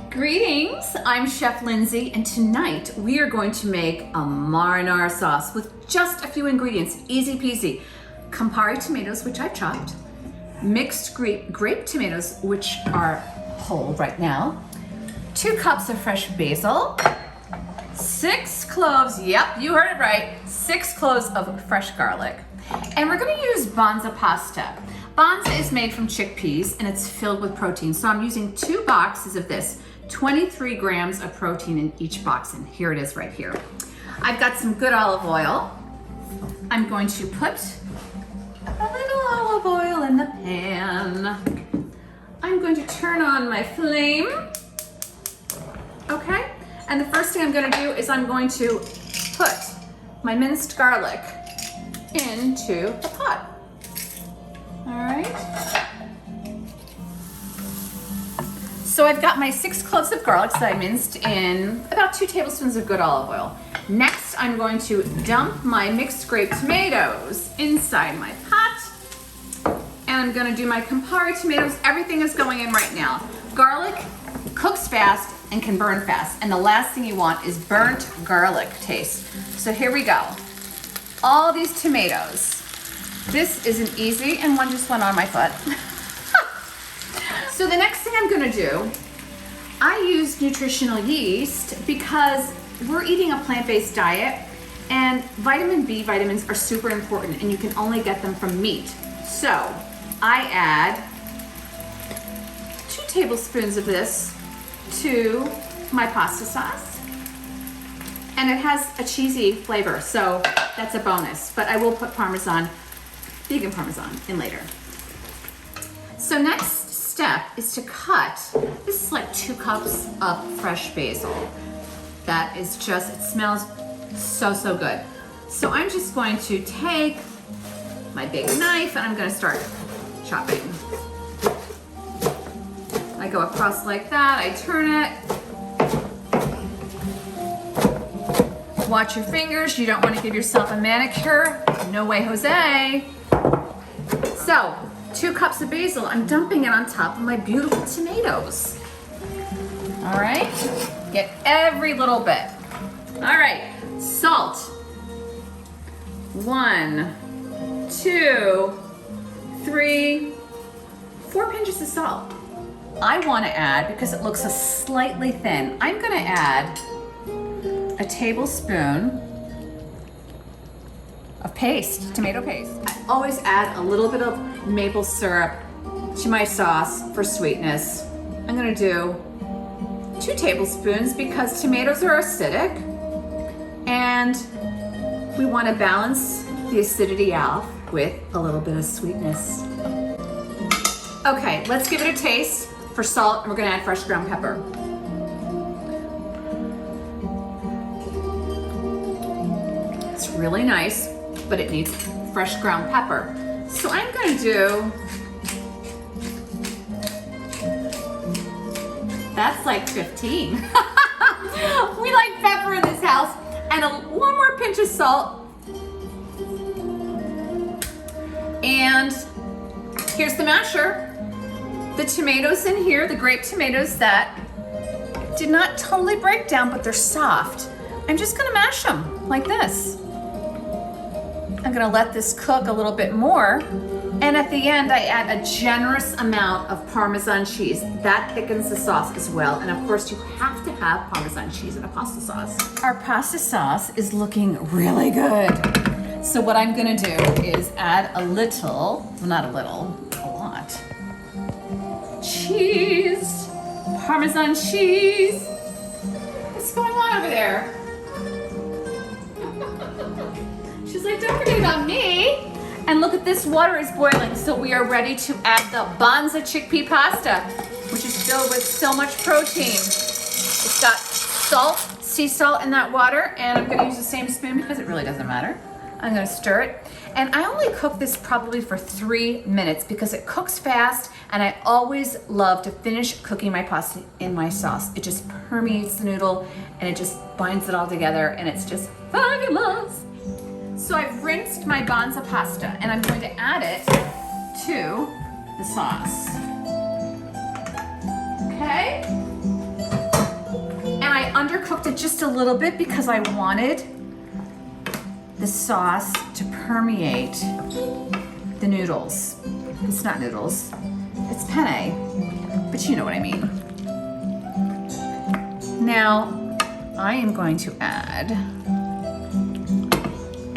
Greetings, I'm Chef Lindsey, and tonight we are going to make a marinara sauce with just a few ingredients, easy peasy. Campari tomatoes, which I've chopped, mixed grape tomatoes, which are whole right now, 2 cups of fresh basil, 6 cloves, yep, you heard it right, 6 cloves of fresh garlic. And we're gonna use Chickpea Pasta. Chickpea is made from chickpeas and it's filled with protein. So I'm using 2 boxes of this, 23 grams of protein in each box, and here it is right here. I've got some good olive oil. I'm going to put a little olive oil in the pan. I'm going to turn on my flame. Okay, and the first thing I'm gonna do is I'm going to put my minced garlic into the pot. All right. So I've got my 6 cloves of garlic that I minced in about 2 tablespoons of good olive oil. Next, I'm going to dump my mixed grape tomatoes inside my pot. And I'm gonna do my Campari tomatoes. Everything is going in right now. Garlic cooks fast and can burn fast. And the last thing you want is burnt garlic taste. So here we go. All these tomatoes. This isn't easy, and one just went on my foot. So the next thing I'm gonna do, I use nutritional yeast because we're eating a plant-based diet, and vitamin B vitamins are super important, and you can only get them from meat. So I add 2 tablespoons of this to my pasta sauce, and it has a cheesy flavor, so that's a bonus, but I will put parmesan, vegan parmesan, in later. So next step is to cut, this is like 2 cups of fresh basil. That is just, it smells so good. So I'm just going to take my big knife and I'm gonna start chopping. I go across like that, I turn it. Watch your fingers, you don't want to give yourself a manicure. No way, Jose. So, 2 cups of basil, I'm dumping it on top of my beautiful tomatoes. All right, get every little bit. All right, salt. 1, 2, 3, 4 pinches of salt. I want to add, because it looks slightly thin, I'm gonna add a tablespoon of paste, tomato paste. I always add a little bit of maple syrup to my sauce for sweetness. I'm gonna do 2 tablespoons because tomatoes are acidic and we wanna balance the acidity out with a little bit of sweetness. Okay, let's give it a taste for salt, and we're gonna add fresh ground pepper. It's really nice, but it needs fresh ground pepper. So I'm going to do, that's like 15. We like pepper in this house. And one more pinch of salt. And here's the masher. The tomatoes in here, the grape tomatoes that did not totally break down, but they're soft. I'm just gonna mash them like this. I'm gonna let this cook a little bit more. And at the end, I add a generous amount of Parmesan cheese. That thickens the sauce as well. And of course, you have to have Parmesan cheese in a pasta sauce. Our pasta sauce is looking really good. So what I'm gonna do is add a little, well, not a little, a lot. Cheese, Parmesan cheese. What's going on over there? She's like, don't forget about me. And look at this, water is boiling. So we are ready to add the buns of chickpea pasta, which is filled with so much protein. It's got salt, sea salt in that water, and I'm gonna use the same spoon because it really doesn't matter. I'm gonna stir it. And I only cook this probably for 3 minutes because it cooks fast, and I always love to finish cooking my pasta in my sauce. It just permeates the noodle and it just binds it all together, and it's just fabulous. So I've rinsed my Chickpea pasta and I'm going to add it to the sauce. Okay? cooked it just a little bit because I wanted the sauce to permeate the noodles. It's not noodles, it's penne, but you know what I mean. Now, I am going to add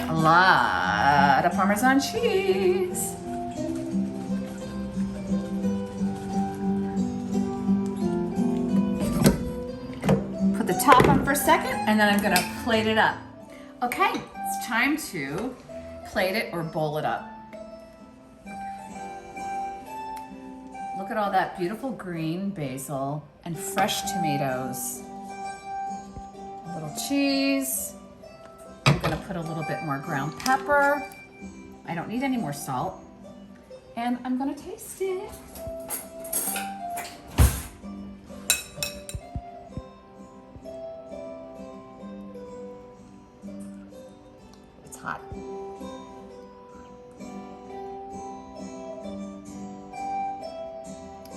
a lot of Parmesan cheese. Put the top on for a second, and then I'm gonna plate it up. Okay, it's time to plate it or bowl it up. Look at all that beautiful green basil and fresh tomatoes. A little cheese. I'm gonna put a little bit more ground pepper. I don't need any more salt. And I'm gonna taste it. It's hot.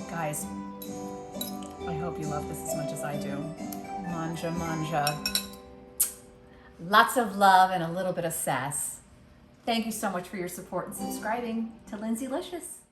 Guys, I hope you love this as much as I do. Manja, manja. Lots of love and a little bit of sass. Thank you so much for your support and subscribing to LindseyLicious.